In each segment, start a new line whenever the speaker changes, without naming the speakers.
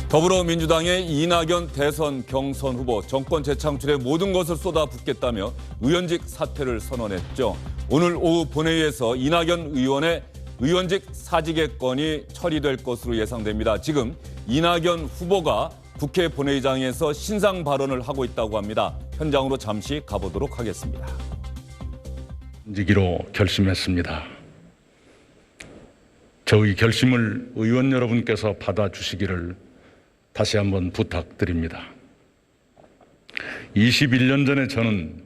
더불어민주당의 이낙연 대선 경선 후보 정권 재창출에 모든 것을 쏟아붓겠다며 의원직 사퇴를 선언했죠. 오늘 오후 본회의에서 이낙연 의원의 의원직 사직의 건이 처리될 것으로 예상됩니다. 지금 이낙연 후보가 국회 본회의장에서 신상 발언을 하고 있다고 합니다. 현장으로 잠시 가보도록 하겠습니다.
지기로 결심했습니다. 저희 결심을 의원 여러분께서 받아주시기를 다시 한번 부탁드립니다. 21년 전에 저는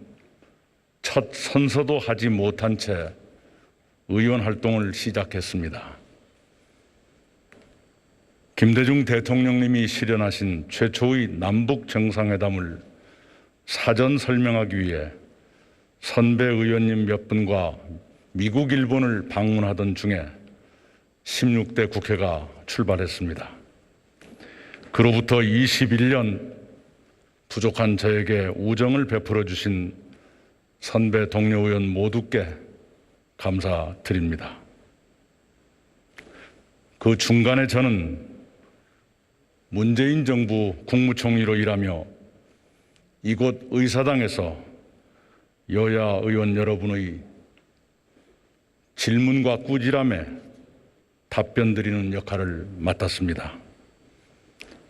첫 선서도 하지 못한 채 의원 활동을 시작했습니다. 김대중 대통령님이 실현하신 최초의 남북 정상회담을 사전 설명하기 위해 선배 의원님 몇 분과 미국, 일본을 방문하던 중에 16대 국회가 출발했습니다. 그로부터 21년 부족한 저에게 우정을 베풀어 주신 선배 동료 의원 모두께 감사드립니다. 그 중간에 저는 문재인 정부 국무총리로 일하며 이곳 의사당에서 여야 의원 여러분의 질문과 꾸지람에 답변 드리는 역할을 맡았습니다.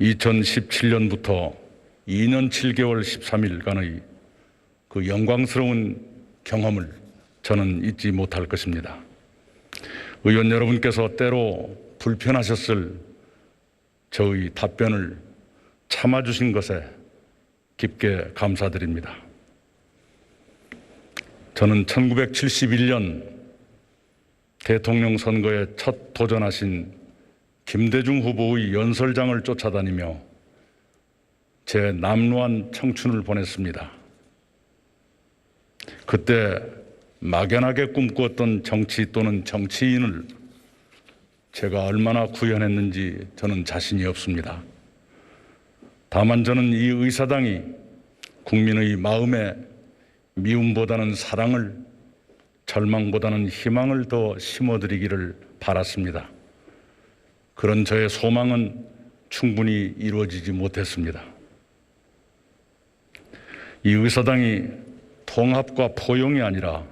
2017년부터 2년 7개월 13일간의 그 영광스러운 경험을 저는 잊지 못할 것입니다. 의원 여러분께서 때로 불편하셨을 저의 답변을 참아주신 것에 깊게 감사드립니다. 저는 1971년 대통령 선거에 첫 도전하신 김대중 후보의 연설장을 쫓아다니며 제 남루한 청춘을 보냈습니다. 그때 막연하게 꿈꾸었던 정치 또는 정치인을 제가 얼마나 구현했는지 저는 자신이 없습니다. 다만 저는 이 의사당이 국민의 마음에 미움보다는 사랑을, 절망보다는 희망을 더 심어드리기를 바랐습니다. 그런 저의 소망은 충분히 이루어지지 못했습니다. 이 의사당이 통합과 포용이 아니라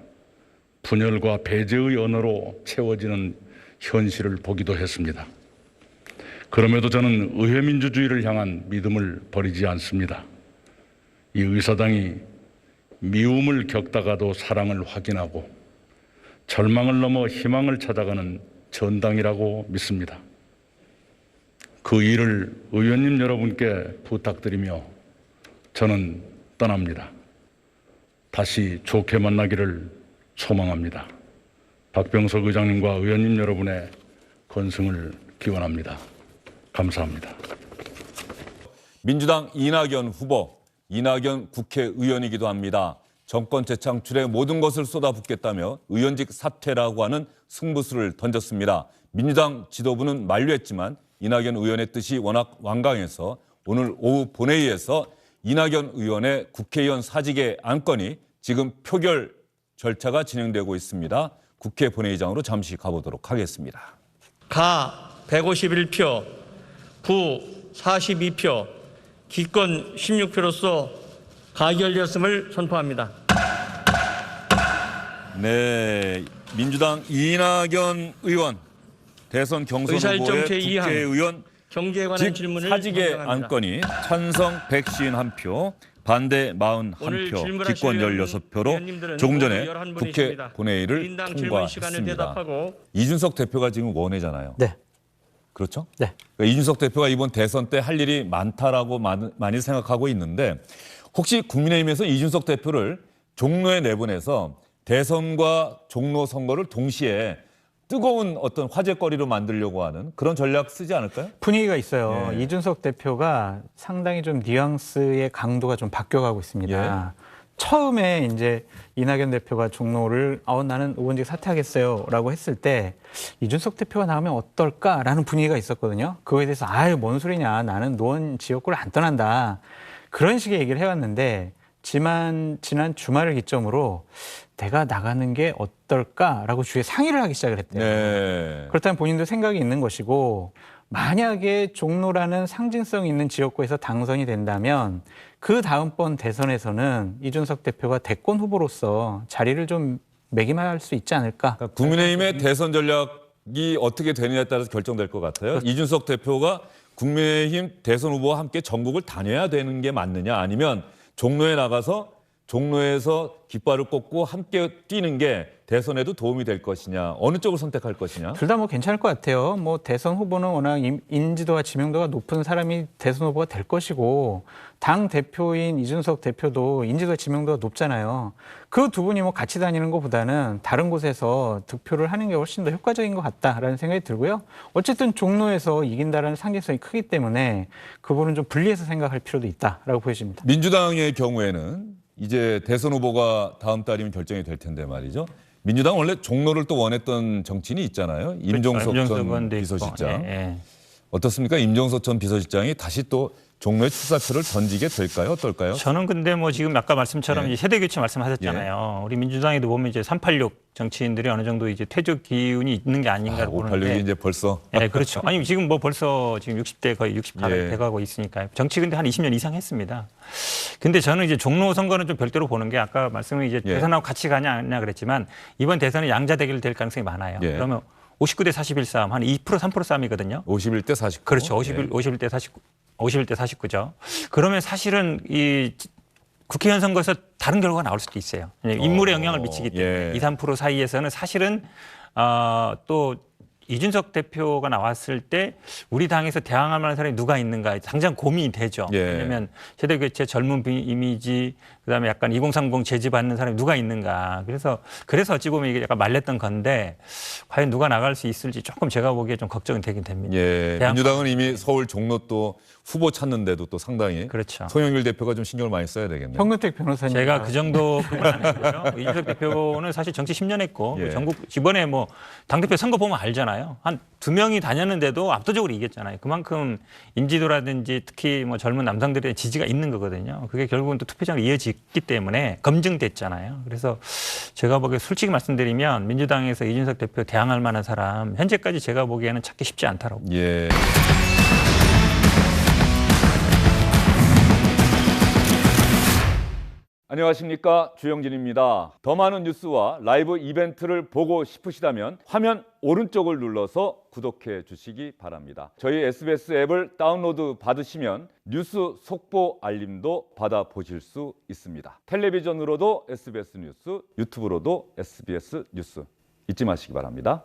분열과 배제의 언어로 채워지는 현실을 보기도 했습니다. 그럼에도 저는 의회민주주의를 향한 믿음을 버리지 않습니다. 이 의사당이 미움을 겪다가도 사랑을 확인하고 절망을 넘어 희망을 찾아가는 전당이라고 믿습니다. 그 일을 의원님 여러분께 부탁드리며 저는 떠납니다. 다시 좋게 만나기를 소망합니다. 박병석 의장님과 의원님 여러분의 건승을 기원합니다. 감사합니다.
민주당 이낙연 후보, 이낙연 국회의원이기도 합니다. 정권 재창출에 모든 것을 쏟아붓겠다며 의원직 사퇴라고 하는 승부수를 던졌습니다. 민주당 지도부는 만류했지만 이낙연 의원의 뜻이 워낙 완강해서 오늘 오후 본회의에서 이낙연 의원의 국회의원 사직의 안건이 지금 표결 절차가 진행되고 있습니다. 국회 본회의장으로 잠시 가보도록 하겠습니다.
가 151표, 부 42표, 기권 16표로서 가결되었음을 선포합니다.
네, 민주당 이낙연 의원 대선 경선 후보의 국회의원
경제에 관한
직
질문을
사직의
선정합니다.
안건이 찬성 151표, 반대 41표, 기권 16표로 조금 전에 국회 본회의를 통과했습니다. 이준석 대표가 지금 원외잖아요.
네.
그렇죠?
네.
그러니까 이준석 대표가 이번 대선 때 할 일이 많다라고 많이 생각하고 있는데 혹시 국민의힘에서 이준석 대표를 종로에 내보내서 대선과 종로 선거를 동시에 뜨거운 어떤 화제거리로 만들려고 하는 그런 전략 쓰지 않을까요?
분위기가 있어요.
예.
이준석 대표가 상당히 좀 뉘앙스의 강도가 좀 바뀌어가고 있습니다.
예.
처음에 이제 이낙연 대표가 종로를 나는 의원직 사퇴하겠어요라고 했을 때 이준석 대표가 나가면 어떨까라는 분위기가 있었거든요. 그거에 대해서 뭔 소리냐, 나는 노원 지역구를 안 떠난다, 그런 식의 얘기를 해왔는데 지난 주말을 기점으로 내가 나가는 게 어떨까라고 주위에 상의를 하기 시작을 했대요.
네.
그렇다면 본인도 생각이 있는 것이고 만약에 종로라는 상징성 있는 지역구에서 당선이 된다면 그 다음번 대선에서는 이준석 대표가 대권 후보로서 자리를 좀 매김할 수 있지 않을까.
그러니까 국민의힘의 대선 전략이 어떻게 되느냐에 따라서 결정될 것 같아요. 이준석 대표가 국민의힘 대선 후보와 함께 전국을 다녀야 되는 게 맞느냐, 아니면 종로에 나가서 종로에서 깃발을 꽂고 함께 뛰는 게 대선에도 도움이 될 것이냐, 어느 쪽을 선택할 것이냐.
둘 다 뭐 괜찮을 것 같아요. 뭐 대선 후보는 워낙 인지도와 지명도가 높은 사람이 대선 후보가 될 것이고 당 대표인 이준석 대표도 인지도와 지명도가 높잖아요. 그 두 분이 뭐 같이 다니는 것보다는 다른 곳에서 득표를 하는 게 훨씬 더 효과적인 것 같다라는 생각이 들고요. 어쨌든 종로에서 이긴다라는 상징성이 크기 때문에 그분은 좀 분리해서 생각할 필요도 있다라고 보여집니다.
민주당의 경우에는 이제 대선 후보가 다음 달이면 결정이 될 텐데 말이죠. 민주당 원래 종로를 또 원했던 정치인이 있잖아요. 임종석 전 비서실장.
예.
어떻습니까? 임종석 전 비서실장이 다시 또 종로에 출사표를 던지게 될까요? 어떨까요?
저는 근데 뭐 지금 아까 말씀처럼
예.
이제 세대 교체 말씀하셨잖아요. 우리 민주당에도 보면 이제 386 정치인들이 어느 정도 이제 퇴직 기운이 있는 게 아닌가를
586이
보는데.
이제 벌써
예, 그렇죠. 아니 지금 뭐 벌써 지금 60대 거의 68을
예.
돼가고 있으니까요. 정치 근데 한 20년 이상 했습니다. 근데 저는 이제 종로 선거는 좀 별도로 보는 게 아까 말씀은 이제
예.
대선하고 같이 가냐 안 가냐 그랬지만 이번 대선은 양자 대결 될 가능성이 많아요.
예.
그러면 59대 41 싸움 한 2% 3% 싸움이거든요.
51대 49.
그렇죠. 51대 49. 51대 49죠. 그러면 사실은 이 국회의원 선거에서 다른 결과가 나올 수도 있어요. 인물에 영향을 미치기 때문에
예.
2, 3% 사이에서는 사실은 또 이준석 대표가 나왔을 때 우리 당에서 대항할 만한 사람이 누가 있는가 당장 고민이 되죠.
예.
왜냐하면 세대교체 젊은 이미지 그다음에 약간 2030 제지받는 사람이 누가 있는가. 그래서 어찌 보면 이게 약간 말렸던 건데 과연 누가 나갈 수 있을지 조금 제가 보기에 좀 걱정이 되긴 됩니다.
예.
대항-
민주당은 이미 서울 종로 또 후보 찾는데도 또 상당히
그렇죠.
송영길 대표가 좀 신경을 많이 써야 되겠네요.
현근택 변호사님.
제가 그 정도뿐만 아니고요. 이준석 대표는 사실 정치 10년 했고
예.
전국 이번에 뭐 당대표 선거 보면 알잖아요. 한 2명이 다녔는데도 압도적으로 이겼잖아요. 그만큼 인지도라든지 특히 뭐 젊은 남성들의 지지가 있는 거거든요. 그게 결국은 또 투표장으로 이어졌기 때문에 검증됐잖아요. 그래서 제가 보기에 솔직히 말씀드리면 민주당에서 이준석 대표 대항할 만한 사람 현재까지 제가 보기에는 찾기 쉽지 않다라고.
예. 안녕하십니까, 주영진입니다. 더 많은 뉴스와 라이브 이벤트를 보고 싶으시다면 화면 오른쪽을 눌러서 구독해 주시기 바랍니다. 저희 SBS 앱을 다운로드 받으시면 뉴스 속보 알림도 받아보실 수 있습니다. 텔레비전으로도 SBS 뉴스, 유튜브로도 SBS 뉴스 잊지 마시기 바랍니다.